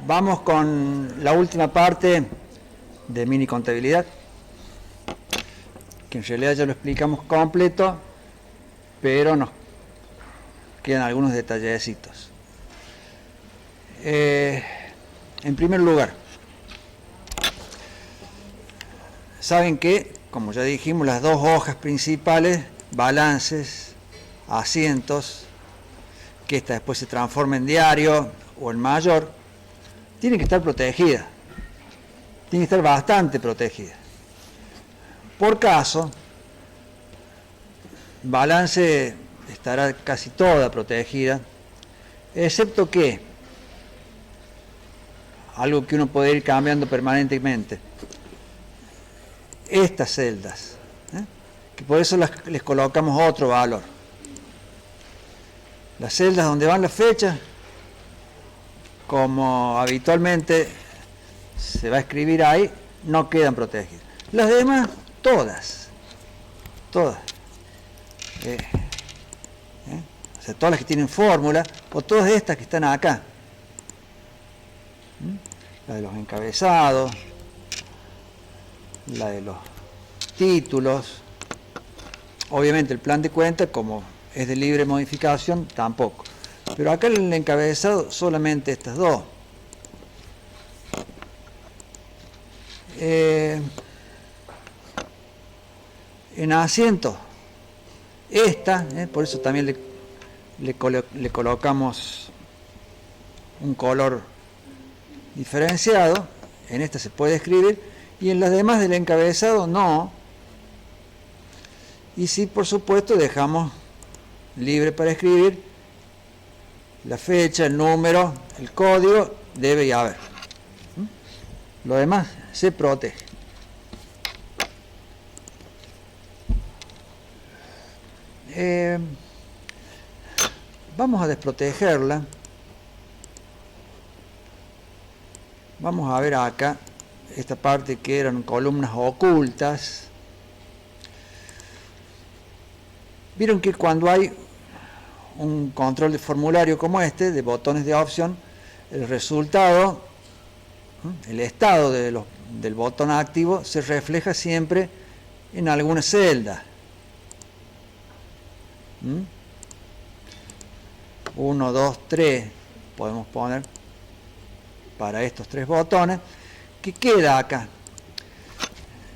Vamos con la última parte de mini contabilidad, que en realidad ya lo explicamos completo, pero nos quedan algunos detallecitos. En primer lugar, saben que, como ya dijimos, las dos hojas principales, balances, asientos, que esta después se transforma en diario o en mayor, tienen que estar protegidas. Tienen que estar bastante protegidas. Por caso, balance estará casi toda protegida, excepto que, algo que uno puede ir cambiando permanentemente, estas celdas, que por eso les colocamos otro valor. Las celdas donde van las fechas, como habitualmente se va a escribir ahí, no quedan protegidas. Las demás, todas. O sea, todas las que tienen fórmula, o todas estas que están acá. La de los encabezados, la de los títulos. Obviamente el plan de cuenta, como es de libre modificación, tampoco. Pero acá en el encabezado solamente estas dos. En asiento, esta, por eso también le colocamos un color diferenciado. En esta se puede escribir y en las demás del encabezado no. Y sí, por supuesto, dejamos libre para escribir la fecha, el número, el código, debe y haber. Lo demás se protege. Vamos a desprotegerla. Vamos a ver acá esta parte que eran columnas ocultas. Vieron que cuando hay un control de formulario como este, de botones de opción, el resultado, el estado del botón activo se refleja siempre en alguna celda. 1, 2, 3 podemos poner para estos 3 botones. ¿Qué queda acá?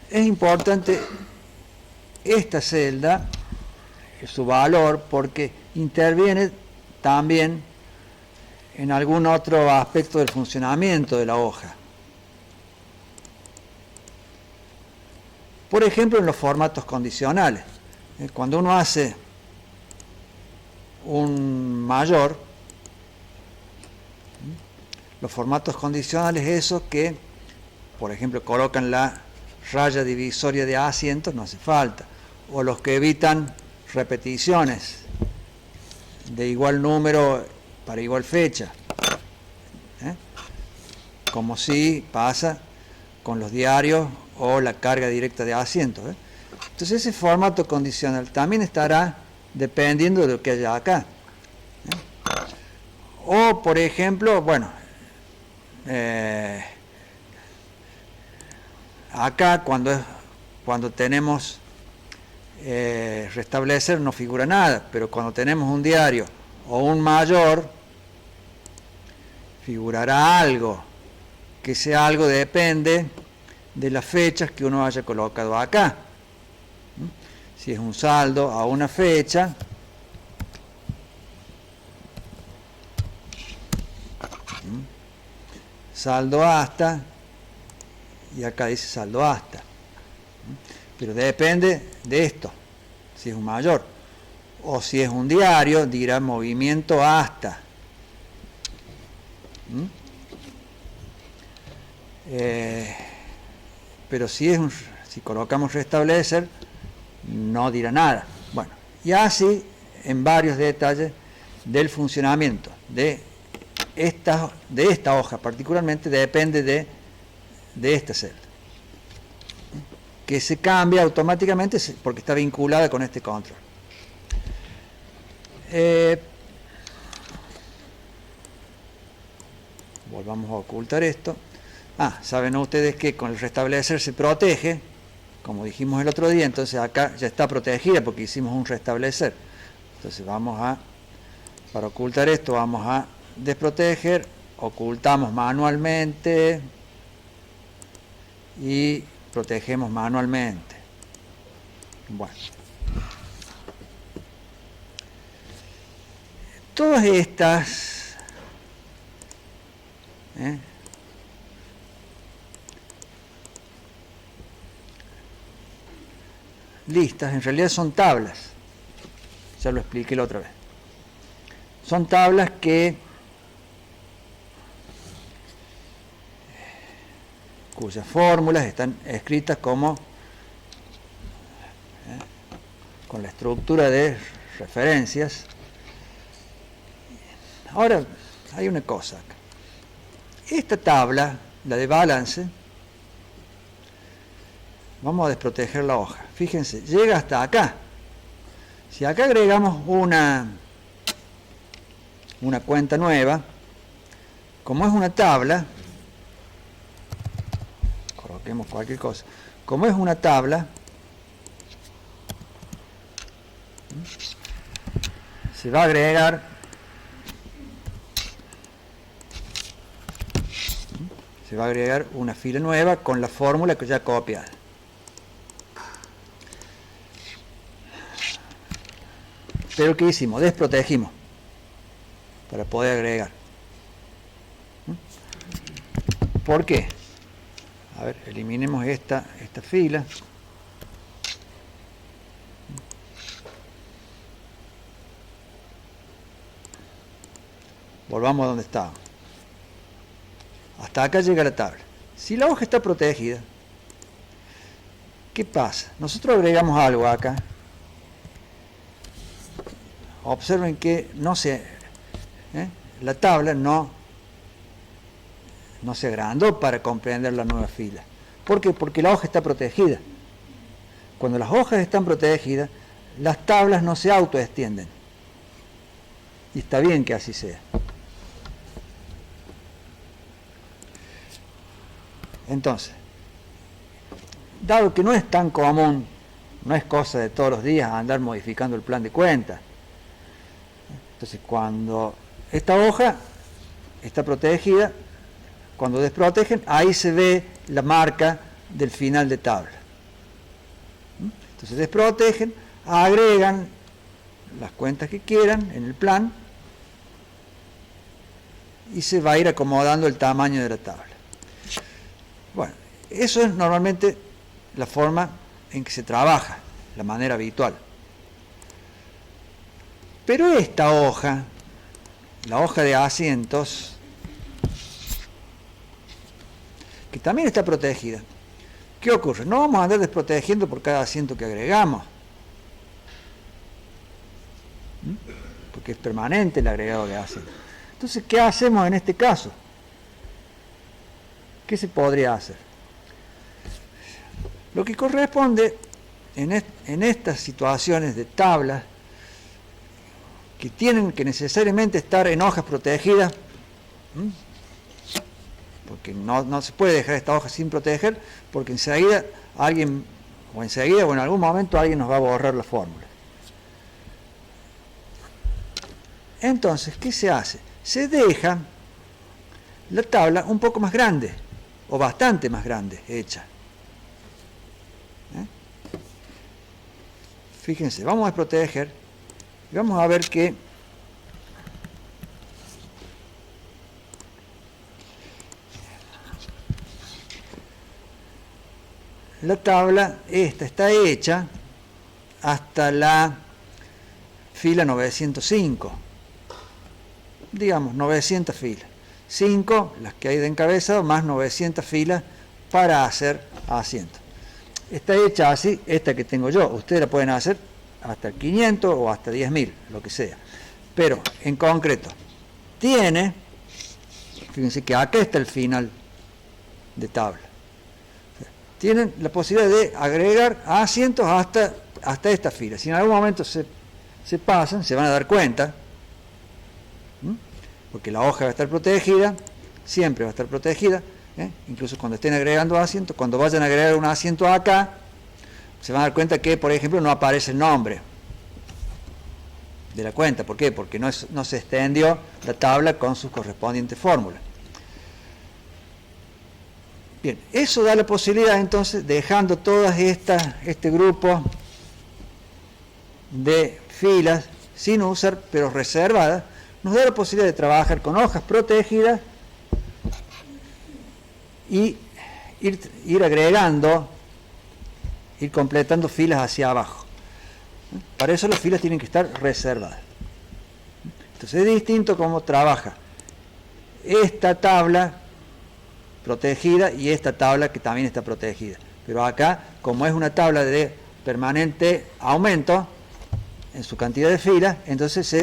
Es importante esta celda, su valor, porque interviene también en algún otro aspecto del funcionamiento de la hoja. Por ejemplo, en los formatos condicionales. Cuando uno hace un mayor, los formatos condicionales, esos que, por ejemplo, colocan la raya divisoria de asientos, no hace falta, o los que evitan repeticiones de igual número para igual fecha, como si pasa con los diarios o la carga directa de asientos. Entonces ese formato condicional también estará dependiendo de lo que haya acá. O por ejemplo, bueno, acá cuando tenemos restablecer no figura nada, pero cuando tenemos un diario o un mayor, figurará algo, que ese algo depende de las fechas que uno haya colocado acá. Si es un saldo a una fecha, saldo hasta, y acá dice saldo hasta. Pero depende de esto, si es un mayor. O si es un diario, dirá movimiento hasta. Pero si colocamos restablecer, no dirá nada. Bueno, y así en varios detalles del funcionamiento de esta hoja, particularmente depende de esta celda, que se cambia automáticamente porque está vinculada con este control. volvamos a ocultar esto. Saben ustedes que con el restablecer se protege, como dijimos el otro día, entonces acá ya está protegida porque hicimos un restablecer. Entonces para ocultar esto vamos a desproteger, ocultamos manualmente y protegemos manualmente. Bueno. Todas estas listas en realidad son tablas, ya lo expliqué la otra vez. Son tablas cuyas fórmulas están escritas como con la estructura de referencias. Ahora, hay una cosa acá. Esta tabla, la de balance, vamos a desproteger la hoja. Fíjense, llega hasta acá. Si acá agregamos una cuenta nueva, como es una tabla, coloquemos cualquier cosa, como es una tabla, se va a agregar una fila nueva con la fórmula que ya copiada. Pero ¿qué hicimos? Desprotegimos para poder agregar. ¿Por qué? A ver, eliminemos esta fila. Volvamos a donde estábamos. Hasta acá llega la tabla. Si la hoja está protegida, ¿qué pasa? Nosotros agregamos algo acá. Observen que la tabla no se agrandó para comprender la nueva fila. ¿Por qué? Porque la hoja está protegida. Cuando las hojas están protegidas, las tablas no se autoextienden. Y está bien que así sea. Entonces, dado que no es tan común, no es cosa de todos los días andar modificando el plan de cuentas, entonces cuando esta hoja está protegida, cuando desprotegen, ahí se ve la marca del final de tabla. Entonces desprotegen, agregan las cuentas que quieran en el plan y se va a ir acomodando el tamaño de la tabla. Bueno, eso es normalmente la forma en que se trabaja, la manera habitual. Pero esta hoja, la hoja de asientos, que también está protegida, ¿qué ocurre? No vamos a andar desprotegiendo por cada asiento que agregamos, porque es permanente el agregado de asientos. Entonces, ¿qué hacemos en este caso? ¿Qué se podría hacer? Lo que corresponde en estas situaciones de tablas que tienen que necesariamente estar en hojas protegidas, porque no se puede dejar esta hoja sin proteger, porque enseguida o en algún momento alguien nos va a borrar la fórmula. Entonces, ¿qué se hace? Se deja la tabla un poco más grande, o bastante más grande, hecha. Fíjense, vamos a proteger y vamos a ver que la tabla esta está hecha hasta la fila 905, digamos 900 filas, 5 las que hay de encabezado más 900 filas para hacer asientos. Está hecha así, esta que tengo yo, ustedes la pueden hacer hasta 500 o hasta 10.000, lo que sea, pero en concreto tiene, fíjense que acá está el final de tabla. Tienen la posibilidad de agregar asientos hasta esta fila. Si en algún momento se pasan, se van a dar cuenta, porque la hoja va a estar protegida, siempre va a estar protegida, incluso cuando estén agregando asientos. Cuando vayan a agregar un asiento acá, se van a dar cuenta que, por ejemplo, no aparece el nombre de la cuenta. ¿Por qué? Porque no se extendió la tabla con sus correspondientes fórmulas. Bien, eso da la posibilidad entonces, dejando todas este grupo de filas sin usar, pero reservadas, nos da la posibilidad de trabajar con hojas protegidas y ir agregando, ir completando filas hacia abajo. Para eso las filas tienen que estar reservadas. Entonces es distinto cómo trabaja esta tabla protegida y esta tabla que también está protegida. Pero acá, como es una tabla de permanente aumento en su cantidad de filas, entonces se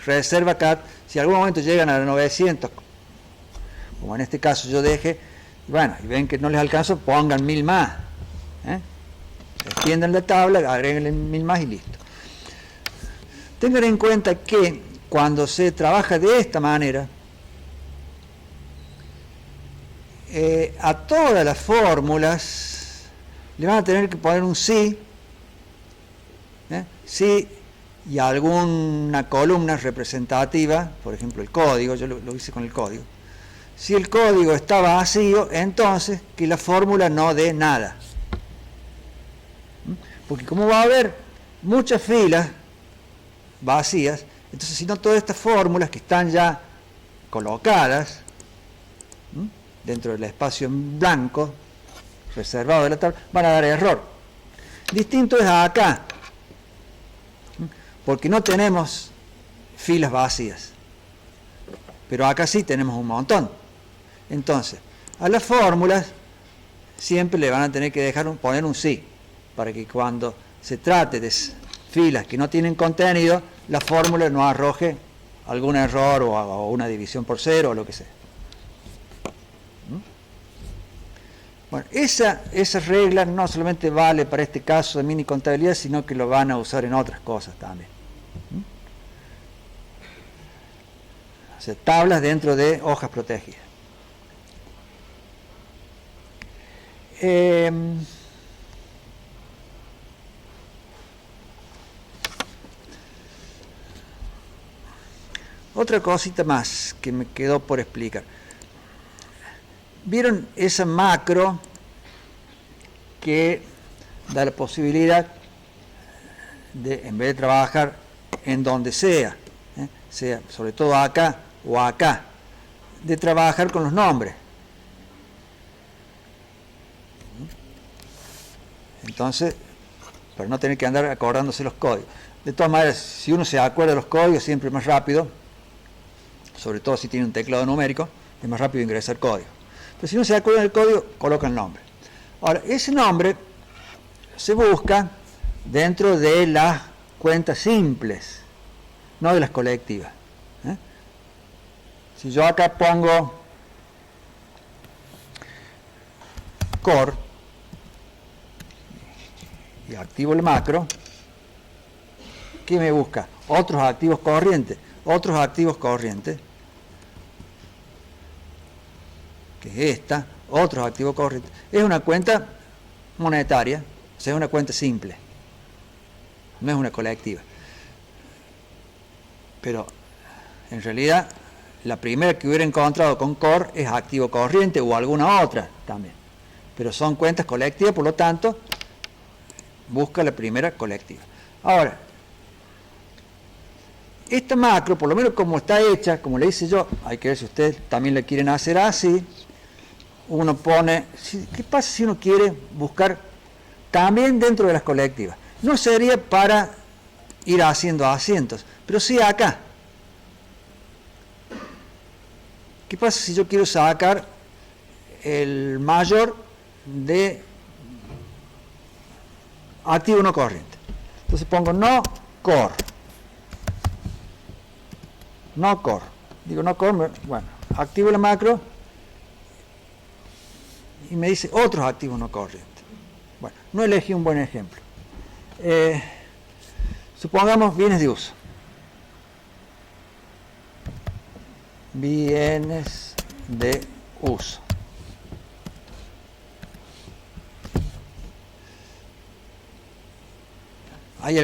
reserva acá. Si en algún momento llegan a 900, como en este caso yo deje, bueno, y ven que no les alcanzo, pongan 1000 más. Extiendan la tabla, agréguenle 1000 más y listo. Tengan en cuenta que cuando se trabaja de esta manera, a todas las fórmulas le van a tener que poner un sí, sí y alguna columna representativa, por ejemplo el código, yo lo hice con el código. Si el código está vacío, entonces que la fórmula no dé nada. Porque como va a haber muchas filas vacías, entonces si no todas estas fórmulas que están ya colocadas dentro del espacio en blanco reservado de la tabla, van a dar error. Distinto es acá, porque no tenemos filas vacías, pero acá sí tenemos un montón. Entonces, a las fórmulas siempre le van a tener que poner un sí, para que cuando se trate de filas que no tienen contenido, la fórmula no arroje algún error o una división por cero o lo que sea. Bueno, esa regla no solamente vale para este caso de mini contabilidad, sino que lo van a usar en otras cosas también. O sea, tablas dentro de hojas protegidas. Otra cosita más que me quedó por explicar. ¿Vieron esa macro que da la posibilidad de, en vez de trabajar en donde sea, sea sobre todo acá o acá, de trabajar con los nombres? Entonces, para no tener que andar acordándose los códigos. De todas maneras, si uno se acuerda de los códigos, siempre es más rápido, sobre todo si tiene un teclado numérico, es más rápido ingresar código. Pero si no se acuerda del código, coloca el nombre. Ahora, ese nombre se busca dentro de las cuentas simples, no de las colectivas. Si yo acá pongo core y activo el macro, ¿qué me busca? Otros activos corrientes. Otros activos corrientes, que es esta, otros activos corrientes. Es una cuenta monetaria, o sea, es una cuenta simple. No es una colectiva. Pero, en realidad, la primera que hubiera encontrado con core es activo corriente o alguna otra también. Pero son cuentas colectivas, por lo tanto, busca la primera colectiva. Ahora, esta macro, por lo menos como está hecha, como le hice yo, hay que ver si ustedes también la quieren hacer así. Uno pone, ¿qué pasa si uno quiere buscar también dentro de las colectivas? No sería para ir haciendo asientos, pero sí acá. ¿Qué pasa si yo quiero sacar el mayor de activo no corriente? Entonces pongo no core. No core. Digo no core, bueno, activo la macro y me dice otros activos no corrientes. Bueno, no elegí un buen ejemplo. Supongamos bienes de uso. Bienes de uso. ¿Hay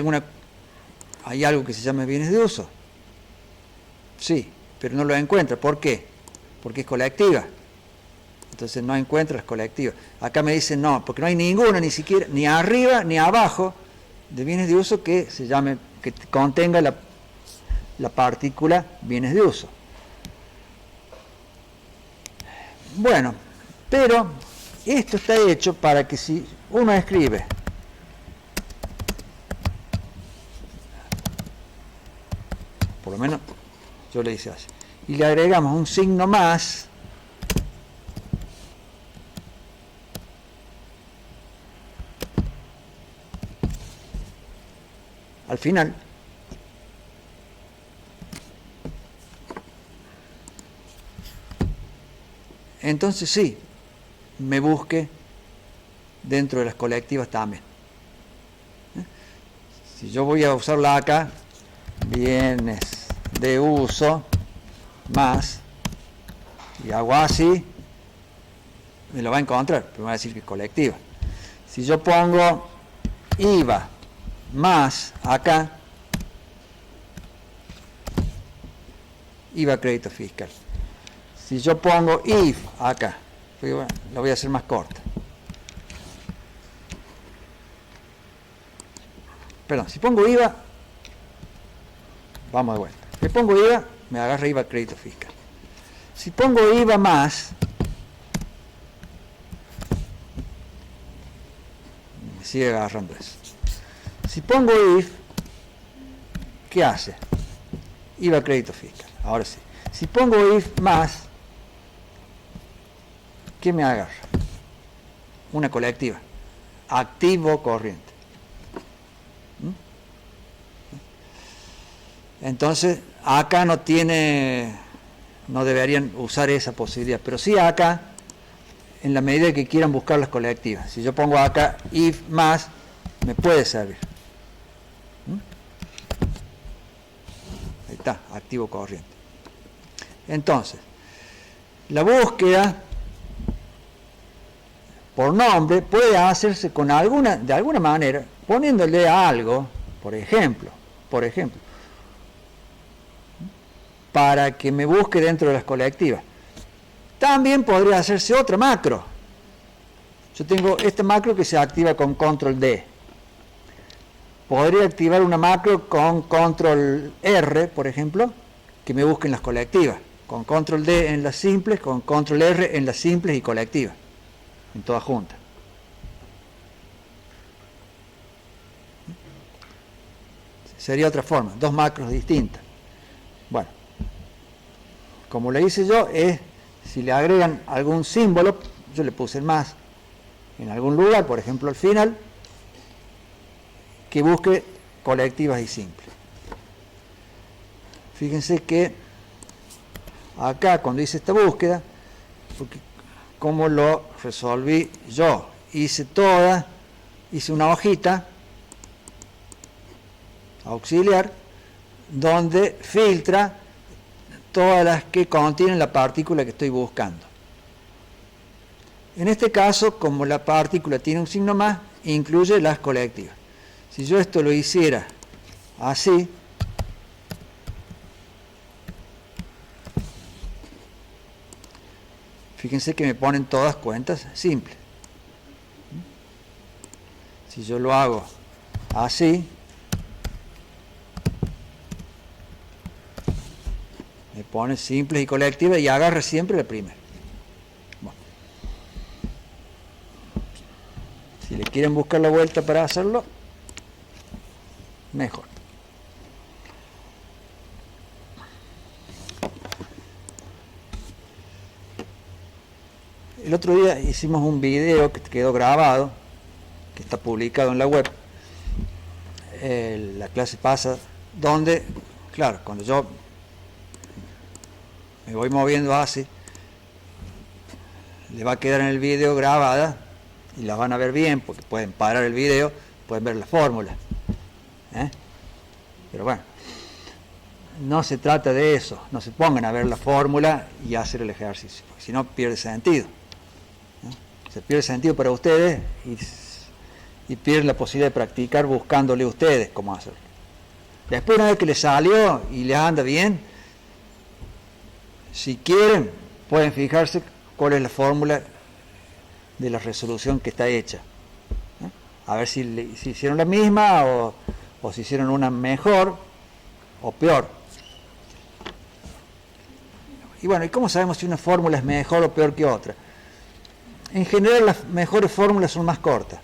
algo que se llame bienes de uso? Sí, pero no lo encuentra. ¿Por qué? Porque es colectiva. Entonces no encuentra las colectivas. Acá me dicen no, porque no hay ninguna, ni siquiera, ni arriba ni abajo de bienes de uso que se llame, que contenga la partícula bienes de uso. Bueno, pero esto está hecho para que si uno escribe por lo menos yo le hice así, y le agregamos un signo más, al final, entonces sí, me busque dentro de las colectivas también. Si yo voy a usarla acá, bienes de uso más, y hago así, me lo va a encontrar, pero me va a decir que es colectiva. Si yo pongo IVA más acá, IVA crédito fiscal. Si yo pongo IF acá, lo voy a hacer más corta. Perdón, si pongo IVA, vamos de vuelta. Si pongo IVA, me agarra IVA crédito fiscal. Si pongo IVA más, me sigue agarrando eso. Si pongo IF, ¿qué hace? IVA crédito fiscal. Ahora sí. Si pongo IF más, ¿qué me agarra? Una colectiva. Activo corriente. Entonces, acá no deberían usar esa posibilidad, pero sí acá, en la medida que quieran buscar las colectivas. Si yo pongo acá if más, me puede servir. Ahí está, activo corriente. Entonces, la búsqueda por nombre puede hacerse de alguna manera, poniéndole algo, por ejemplo, para que me busque dentro de las colectivas. También podría hacerse otra macro. Yo tengo esta macro que se activa con control D. Podría activar una macro con control R, por ejemplo, que me busque en las colectivas. Con control D en las simples, con control R en las simples y colectivas. En todas juntas. Sería otra forma, dos macros distintas. Bueno, como le hice yo, es si le agregan algún símbolo, yo le puse el más en algún lugar, por ejemplo al final, que busque colectivas y simples. Fíjense que acá cuando hice esta búsqueda, porque como lo resolví yo, hice una hojita auxiliar donde filtra todas las que contienen la partícula que estoy buscando. En este caso, como la partícula tiene un signo más, incluye las colectivas. Si yo esto lo hiciera así, fíjense que me ponen todas cuentas simples. Si yo lo hago así, me pone simples y colectivas y agarra siempre la primera. Bueno. Si le quieren buscar la vuelta para hacerlo, mejor. El otro día hicimos un video que quedó grabado, que está publicado en la web, la clase pasada, donde, claro, cuando yo me voy moviendo así, le va a quedar en el video grabada y la van a ver bien porque pueden parar el video, pueden ver la fórmula. Pero bueno, no se trata de eso, no se pongan a ver la fórmula y hacer el ejercicio, porque si no pierde sentido, ¿no? Se pierde sentido para ustedes y pierde la posibilidad de practicar buscándole ustedes cómo hacerlo. Después, una vez que les salió y les anda bien, si quieren, pueden fijarse cuál es la fórmula de la resolución que está hecha, ¿no? A ver si hicieron la misma o si hicieron una mejor o peor. Y bueno, ¿y cómo sabemos si una fórmula es mejor o peor que otra? En general, las mejores fórmulas son más cortas.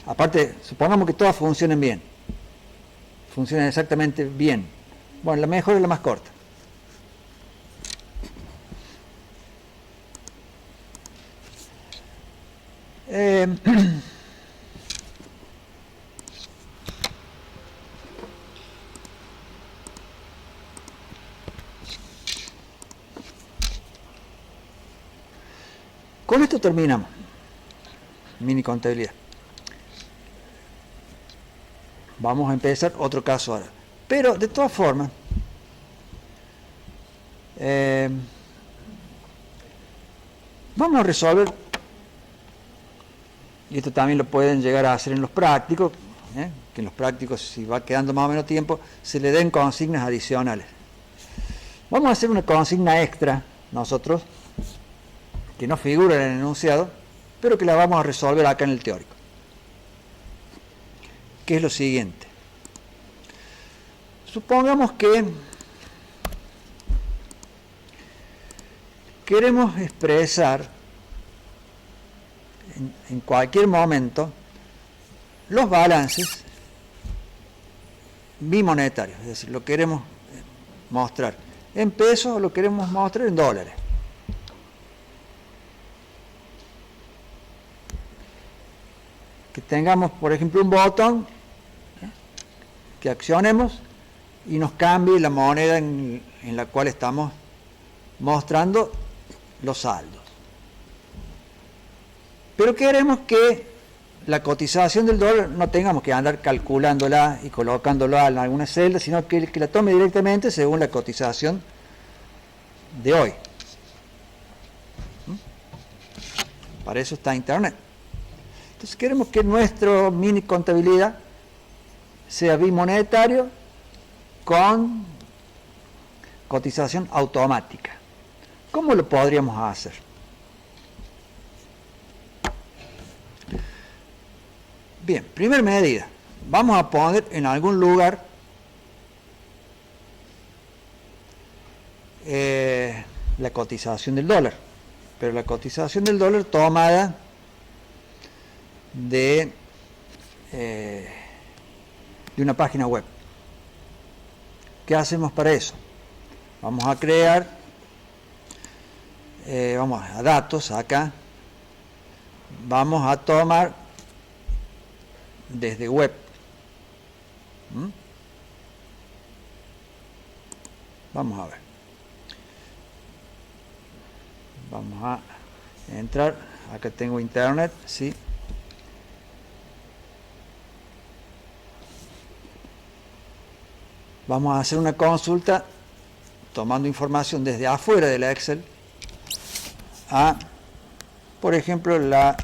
Aparte, supongamos que todas funcionen bien. Funcionan exactamente bien. Bueno, la mejor es la más corta. Con esto terminamos. Mini contabilidad. Vamos a empezar otro caso ahora. Pero, de todas formas, vamos a resolver, y esto también lo pueden llegar a hacer en los prácticos, que en los prácticos, si va quedando más o menos tiempo, se le den consignas adicionales. Vamos a hacer una consigna extra, nosotros, que no figura en el enunciado, pero que la vamos a resolver acá en el teórico. Que es lo siguiente. Supongamos que queremos expresar en cualquier momento los balances bimonetarios, es decir, lo queremos mostrar en pesos o lo queremos mostrar en dólares. Que tengamos, por ejemplo, un botón que accionemos y nos cambie la moneda en la cual estamos mostrando los saldos. Pero queremos que la cotización del dólar no tengamos que andar calculándola y colocándola en alguna celda, sino que la tome directamente según la cotización de hoy. Para eso está Internet. Entonces queremos que nuestro mini contabilidad sea bimonetario con cotización automática. ¿Cómo lo podríamos hacer? Bien, primera medida. Vamos a poner en algún lugar la cotización del dólar. Pero la cotización del dólar tomada de una página web. ¿Qué hacemos para eso? Vamos a crear, vamos a datos acá, vamos a tomar desde web. Vamos a ver. Vamos a entrar, acá tengo internet, ¿sí? Vamos a hacer una consulta tomando información desde afuera de la Excel a, por ejemplo, la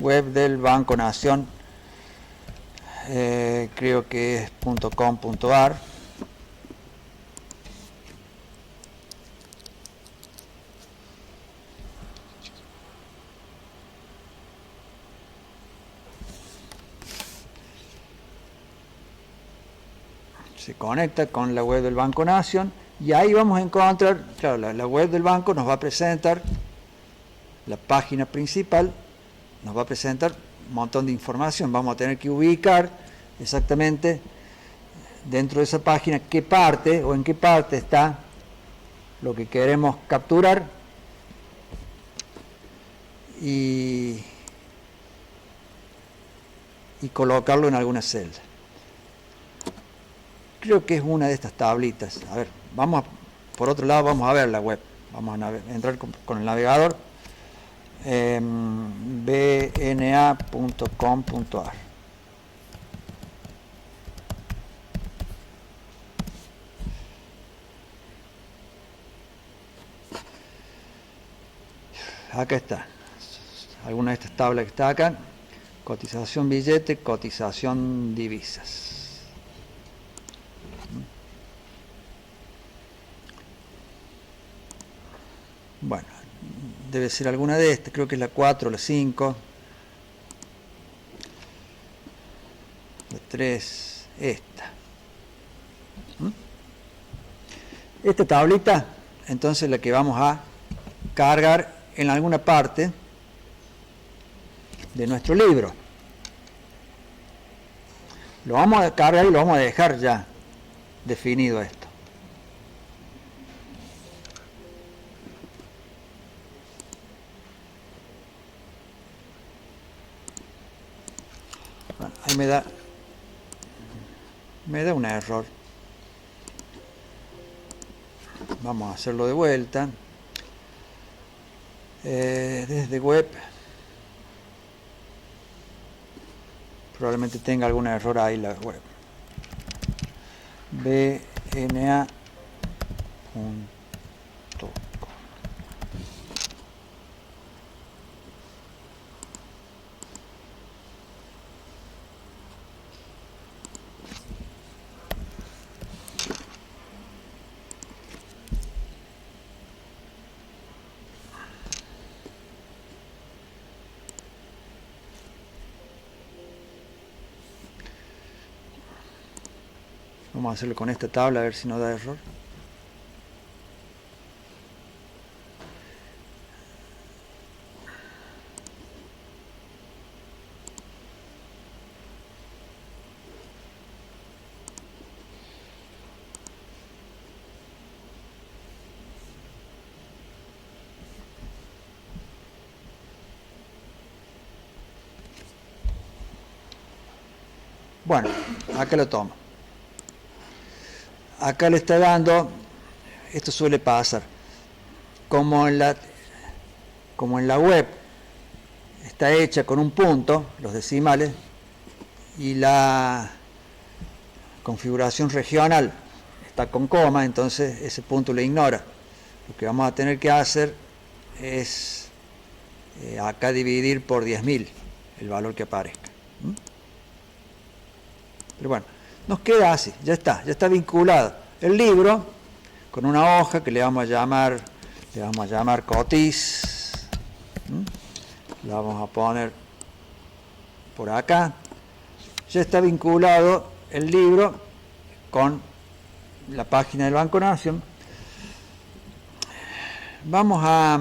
web del Banco Nación, creo que es .com.ar. Se conecta con la web del Banco Nación y ahí vamos a encontrar, claro, la web del banco nos va a presentar, la página principal nos va a presentar un montón de información. Vamos a tener que ubicar exactamente dentro de esa página qué parte o en qué parte está lo que queremos capturar y colocarlo en alguna celda. Creo que es una de estas tablitas. A ver, por otro lado vamos a ver la web. Vamos a entrar con el navegador. bna.com.ar. acá está. Alguna de estas tablas que está acá. Cotización billete, cotización divisas. Bueno, debe ser alguna de estas, creo que es la 4, la 5, la 3, esta. Esta tablita, entonces la que vamos a cargar en alguna parte de nuestro libro. Lo vamos a cargar y lo vamos a dejar ya definido esto. Bueno, ahí me da un error. Vamos a hacerlo de vuelta. Desde web probablemente tenga algún error ahí la web. bna.com. Vamos a hacerlo con esta tabla a ver si no da error. Bueno, acá lo tomo. Acá le está dando, esto suele pasar, como en la web está hecha con un punto, los decimales, y la configuración regional está con coma, entonces ese punto lo ignora. Lo que vamos a tener que hacer es acá dividir por 10.000 el valor que aparezca. Pero bueno, nos queda así, ya está vinculado el libro con una hoja que le vamos a llamar cotiz. La vamos a poner por acá. Ya está vinculado el libro con la página del Banco Nación. Vamos a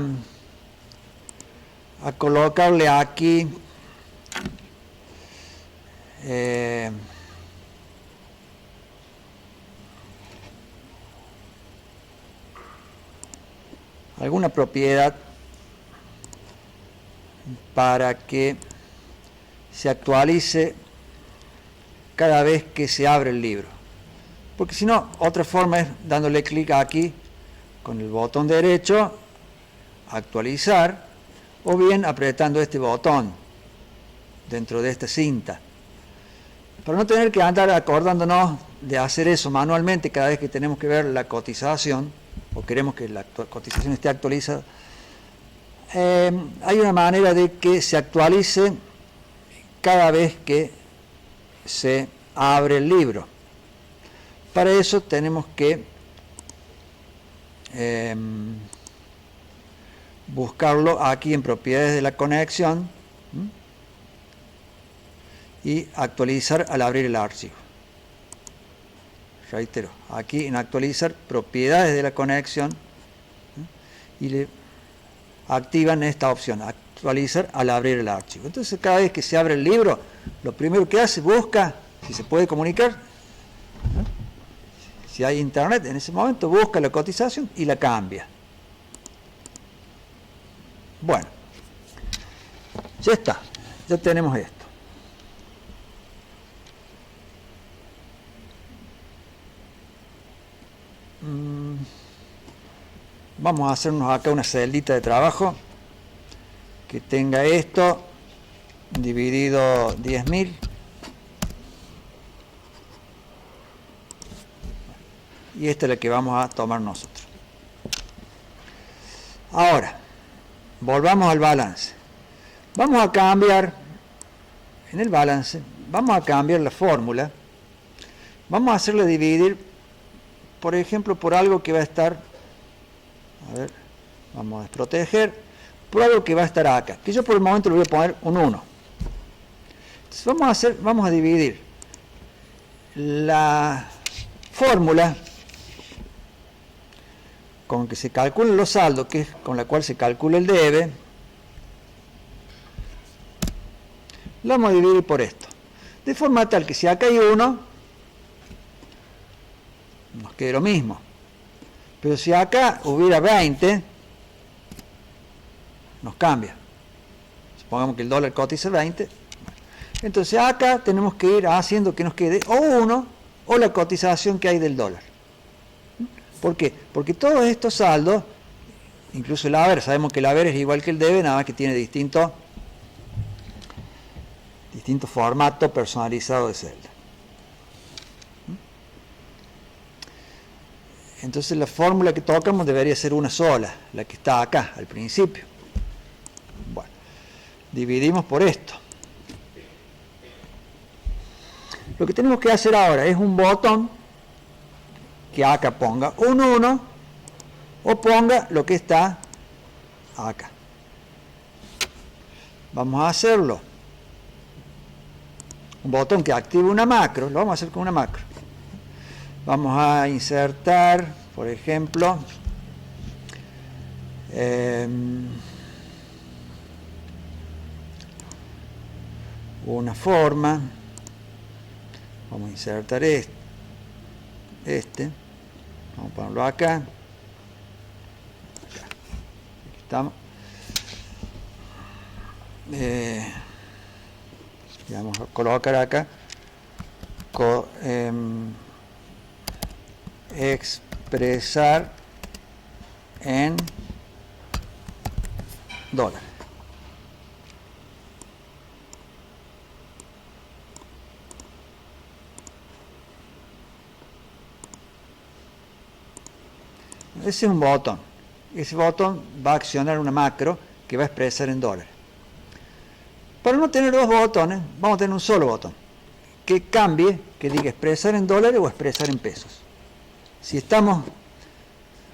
colocarle aquí alguna propiedad para que se actualice cada vez que se abre el libro. Porque si no, otra forma es dándole clic aquí con el botón derecho, actualizar, o bien apretando este botón dentro de esta cinta. Para no tener que andar acordándonos de hacer eso manualmente cada vez que tenemos que ver la cotización, o queremos que la cotización esté actualizada, hay una manera de que se actualice cada vez que se abre el libro. Para eso tenemos que buscarlo aquí en propiedades de la conexión y actualizar al abrir el archivo. Reitero, aquí en actualizar propiedades de la conexión y le activan esta opción, actualizar al abrir el archivo. Entonces cada vez que se abre el libro, lo primero que hace, busca si se puede comunicar, si hay internet en ese momento, busca la cotización y la cambia. Bueno, ya está, ya tenemos esto. Vamos a hacernos acá una celdita de trabajo que tenga esto dividido 10.000. Y esta es la que vamos a tomar nosotros. Ahora, volvamos al balance. Vamos a cambiar, en el balance, vamos a cambiar la fórmula. Vamos a hacerle dividir, por ejemplo, por algo que va a estar, a ver, vamos a desproteger, por algo que va a estar acá, que yo por el momento le voy a poner un 1. Entonces vamos a dividir la fórmula con que se calculan los saldos, que es con la cual se calcula el debe, la vamos a dividir por esto, de forma tal que si acá hay 1, nos quede lo mismo, pero si acá hubiera 20, nos cambia. Supongamos que el dólar cotiza 20, entonces acá tenemos que ir haciendo que nos quede o 1 o la cotización que hay del dólar. ¿Por qué? Porque todos estos saldos, incluso el haber, sabemos que el haber es igual que el debe, nada más que tiene distinto formato personalizado de celda. Entonces la fórmula que tocamos debería ser una sola, la que está acá al principio. Bueno, dividimos por esto. Lo que tenemos que hacer ahora es un botón que acá ponga un 1 o ponga lo que está acá. Vamos a hacerlo. Un botón que active una macro, lo vamos a hacer con una macro. Vamos a insertar, por ejemplo, una forma. Vamos a insertar este. Vamos a ponerlo acá. Aquí estamos. Y vamos a colocar acá. Expresar en dólares. Ese es un botón. Ese botón va a accionar una macro que va a expresar en dólares. Para no tener dos botones, vamos a tener un solo botón que cambie, que diga expresar en dólares o expresar en pesos. Si estamos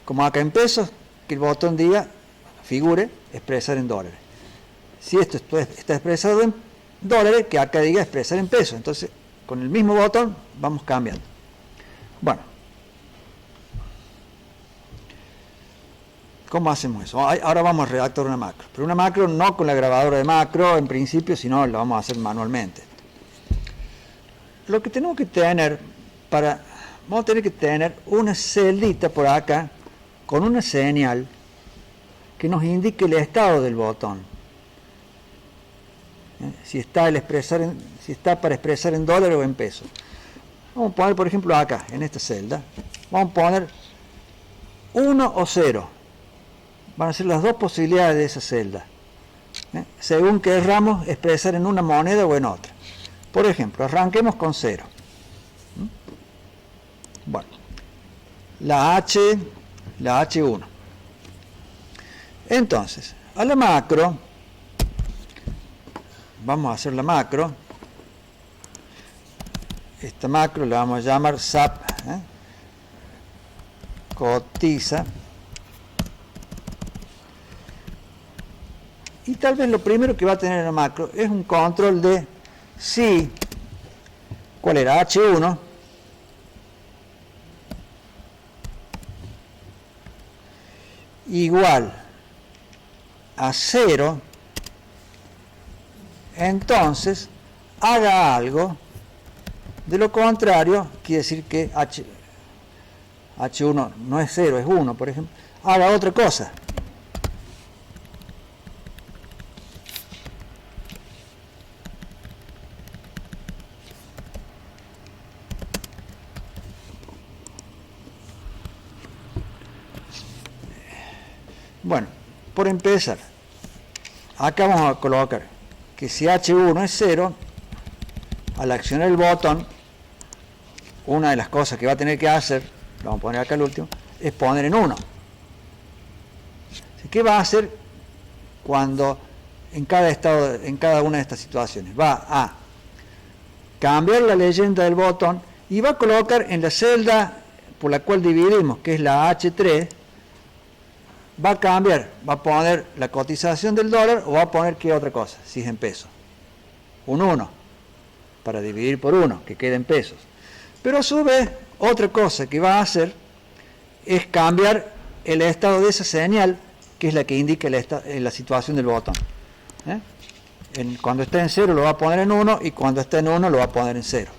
como acá en pesos, que el botón diga, figure, expresar en dólares. Si esto está expresado en dólares, que acá diga expresar en pesos. Entonces, con el mismo botón vamos cambiando. Bueno, ¿cómo hacemos eso? Ahora vamos a redactar una macro. Pero una macro no con la grabadora de macro en principio, sino lo vamos a hacer manualmente. Lo que tenemos que tener vamos a tener que tener una celdita por acá con una señal que nos indique el estado del botón. Si está para expresar en dólares o en pesos. Vamos a poner, por ejemplo, acá, en esta celda, vamos a poner 1 o 0. Van a ser las dos posibilidades de esa celda, según querramos expresar en una moneda o en otra. Por ejemplo, arranquemos con 0. Bueno, la H1. Entonces, a la macro, vamos a hacer la macro. Esta macro la vamos a llamar SAP, cotiza. Y tal vez lo primero que va a tener la macro es un control de si, ¿cuál era? H1 igual a 0, entonces haga algo, de lo contrario quiere decir que H1 no es 0, es 1, por ejemplo, haga otra cosa. Bueno, por empezar, acá vamos a colocar que si H1 es 0, al accionar el botón, una de las cosas que va a tener que hacer, lo vamos a poner acá al último, es poner en 1. ¿Qué va a hacer cuando en cada estado, en cada una de estas situaciones? Va a cambiar la leyenda del botón y va a colocar en la celda por la cual dividimos, que es la H3, va a cambiar, va a poner la cotización del dólar o va a poner qué otra cosa, si es en pesos. Un 1, para dividir por 1, que quede en pesos. Pero a su vez, otra cosa que va a hacer es cambiar el estado de esa señal, que es la que indica la situación del botón. Cuando esté en 0 lo va a poner en 1 y cuando esté en 1 lo va a poner en 0.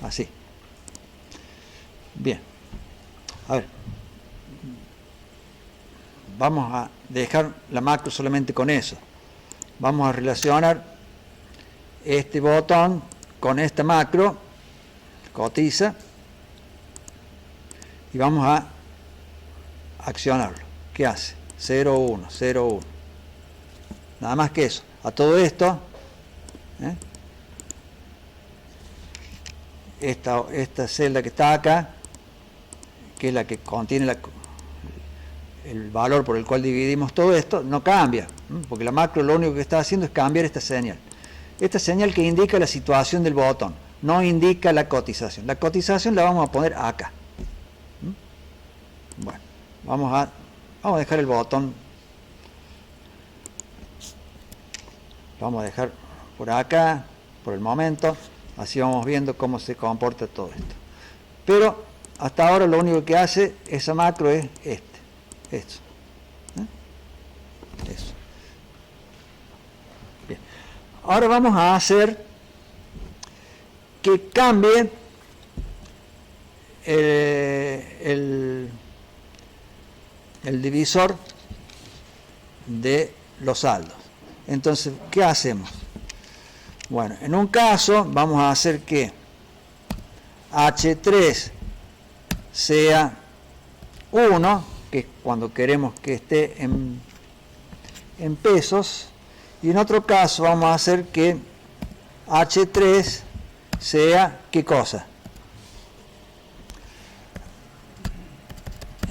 Así. Bien. A ver. Vamos a dejar la macro solamente con eso. Vamos a relacionar este botón con esta macro, cotiza, y vamos a accionarlo. ¿Qué hace? 0, 1, 0, 1. Nada más que eso. A todo esto, esta celda que está acá, que es la que contiene el valor por el cual dividimos todo esto, no cambia, porque la macro lo único que está haciendo es cambiar esta señal. Esta señal que indica la situación del botón, no indica la cotización. La cotización la vamos a poner acá. Bueno, vamos a dejar el botón, vamos a dejar por acá, por el momento, así vamos viendo cómo se comporta todo esto. Pero hasta ahora lo único que hace esa macro es esto. Eso. Bien. Ahora vamos a hacer que cambie el divisor de los saldos. Entonces, ¿qué hacemos? Bueno, en un caso vamos a hacer que H3 sea 1, que es cuando queremos que esté en pesos, y en otro caso vamos a hacer que H3 sea, ¿qué cosa?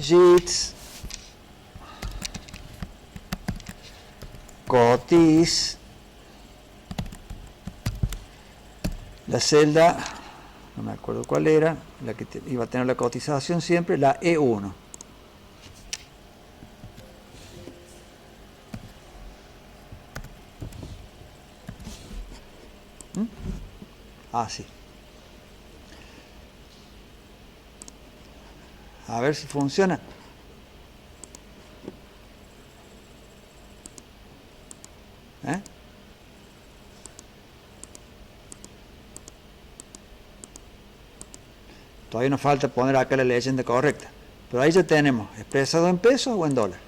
JITS cotiz la celda, no me acuerdo cuál era, la que iba a tener la cotización siempre, la E1. Así. A ver si funciona. Todavía nos falta poner acá la leyenda correcta. Pero ahí ya tenemos, expresado en pesos o en dólares.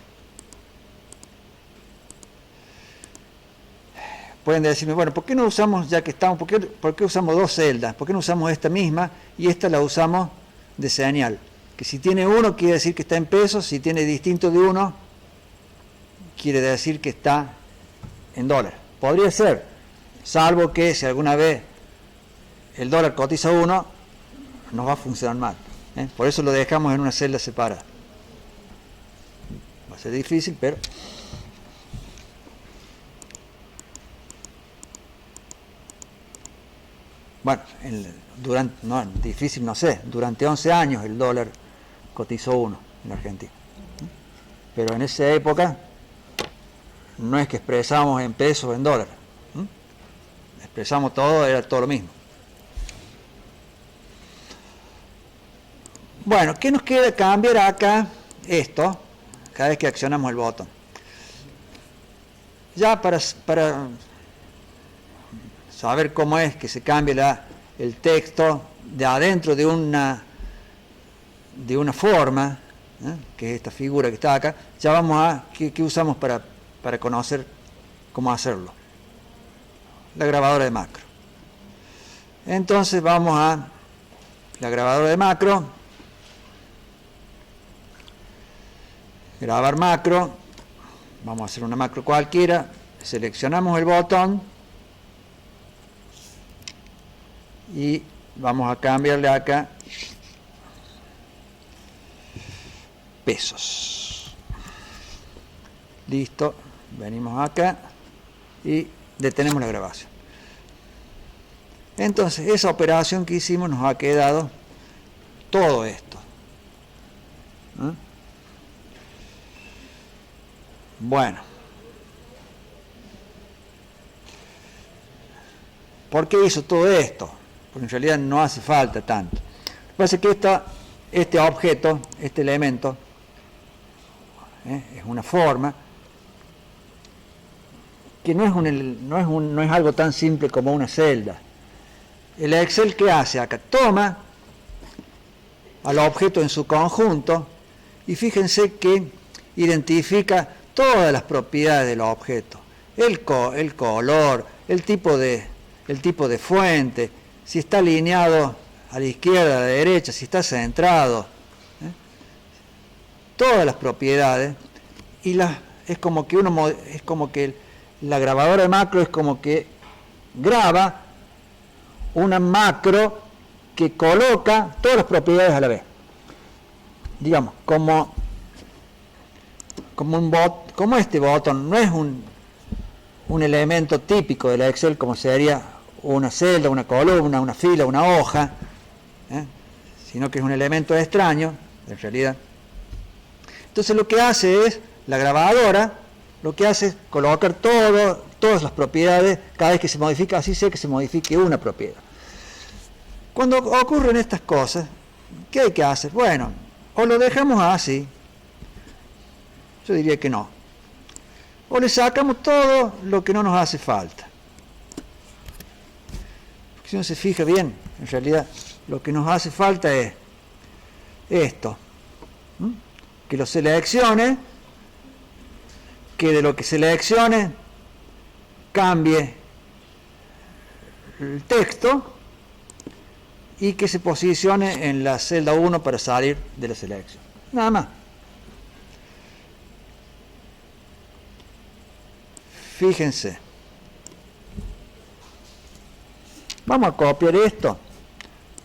Pueden decirme, bueno, ¿por qué no usamos, ya que estamos, por qué usamos dos celdas? ¿Por qué no usamos esta misma y esta la usamos de señal? Que si tiene 1 quiere decir que está en pesos, si tiene distinto de 1 quiere decir que está en dólares. Podría ser, salvo que si alguna vez el dólar cotiza 1, nos va a funcionar mal. Por eso lo dejamos en una celda separada. Va a ser difícil, pero... Bueno, difícil no sé, durante 11 años el dólar cotizó 1 en Argentina. Pero en esa época no es que expresamos en pesos o en dólares. Expresamos todo, era todo lo mismo. Bueno, ¿qué nos queda cambiar acá? Esto, cada vez que accionamos el botón. Ya para saber cómo es que se cambia el texto de adentro de una forma, que es esta figura que está acá, ya vamos a, ¿qué usamos para conocer cómo hacerlo? La grabadora de macro. Entonces vamos a la grabadora de macro, grabar macro, vamos a hacer una macro cualquiera, seleccionamos el botón y vamos a cambiarle acá pesos. Listo, venimos acá y detenemos la grabación. Entonces, esa operación que hicimos nos ha quedado todo esto. ¿Eh? Bueno. ¿Por qué hizo todo esto? Porque en realidad no hace falta tanto. Lo que pasa es que este objeto, este elemento, es una forma que no es algo tan simple como una celda. El Excel, ¿qué hace acá? Toma al objeto en su conjunto y fíjense que identifica todas las propiedades del objeto. El color, el tipo de fuente, si está alineado a la izquierda, a la derecha, si está centrado, todas las propiedades, y es como que la grabadora de macro es como que graba una macro que coloca todas las propiedades a la vez. Digamos, como este botón no es un elemento típico del Excel como sería una celda, una columna, una fila, una hoja, sino que es un elemento extraño, en realidad. Entonces lo que hace es, la grabadora, lo que hace es colocar todas las propiedades, cada vez que se modifica, así sea que se modifique una propiedad. Cuando ocurren estas cosas, ¿qué hay que hacer? Bueno, o lo dejamos así, yo diría que no, o le sacamos todo lo que no nos hace falta. Porque si uno se fija bien, en realidad lo que nos hace falta es esto, que lo seleccione, que de lo que seleccione cambie el texto y que se posicione en la celda 1 para salir de la selección. Nada más. Fíjense. Vamos a copiar esto.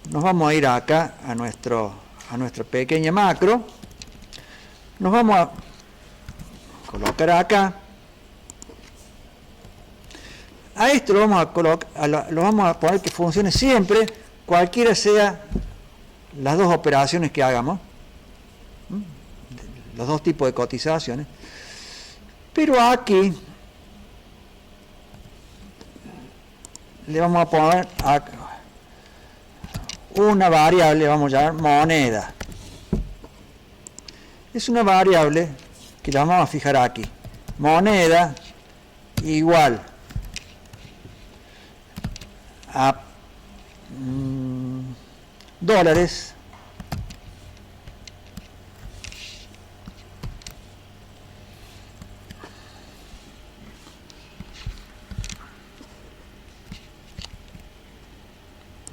Nos vamos a ir acá a nuestra pequeña macro. Nos vamos a colocar acá. A esto lo vamos a poner que funcione siempre, cualquiera sea las dos operaciones que hagamos, los dos tipos de cotizaciones. Pero aquí le vamos a poner una variable, vamos a llamar moneda. Es una variable que la vamos a fijar aquí. Moneda igual a dólares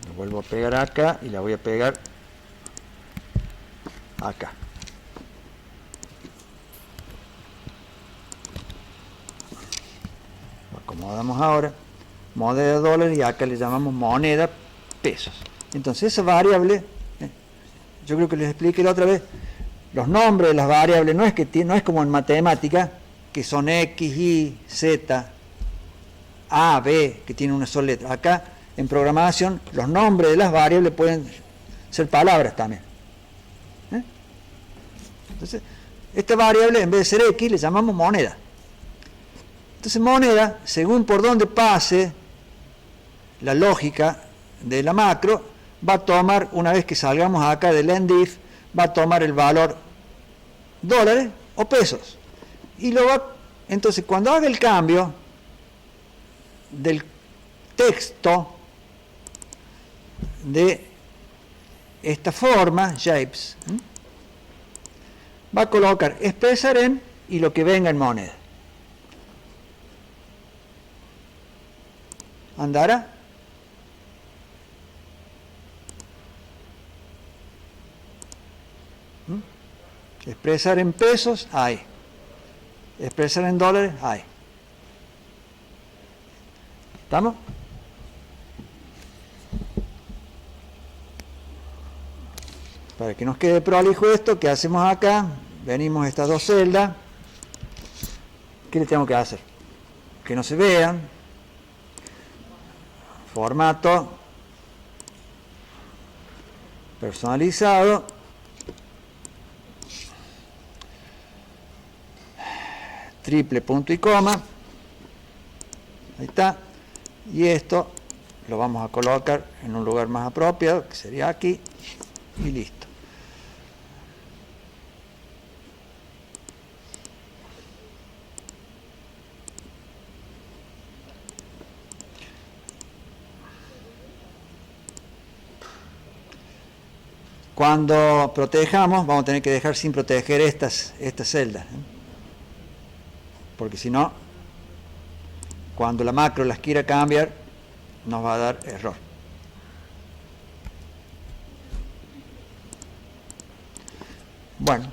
lo vuelvo a pegar acá y la voy a pegar acá. Lo acomodamos ahora, moneda de dólares, y acá le llamamos moneda pesos. Entonces esa variable, yo creo que les expliqué la otra vez, los nombres de las variables no es como en matemática, que son X, Y, Z, A, B, que tienen una sola letra. Acá en programación los nombres de las variables pueden ser palabras también. Entonces, esta variable en vez de ser X le llamamos moneda. Entonces moneda, según por dónde pase la lógica de la macro, va a tomar, una vez que salgamos acá del endif, va a tomar el valor dólares o pesos. Y entonces cuando haga el cambio del texto de esta forma, shapes, va a colocar expresar en y lo que venga en moneda. ¿Andará? Expresar en pesos, hay. Expresar en dólares, hay. ¿Estamos? Para que nos quede prolijo esto, ¿qué hacemos acá? Venimos a estas dos celdas, ¿Qué le tengo que hacer? Que no se vean. Formato. Personalizado. Triple punto y coma. Ahí está. Y esto lo vamos a colocar en un lugar más apropiado, que sería aquí, y listo. Cuando protejamos, vamos a tener que dejar sin proteger estas celdas, ¿eh? Porque si no, cuando la macro las quiera cambiar, nos va a dar error. Bueno,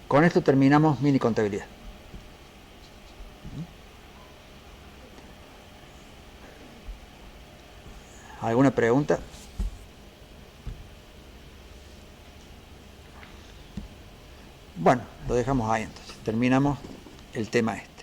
con esto terminamos mini contabilidad. ¿Alguna pregunta? Bueno, lo dejamos ahí entonces. Terminamos el tema este.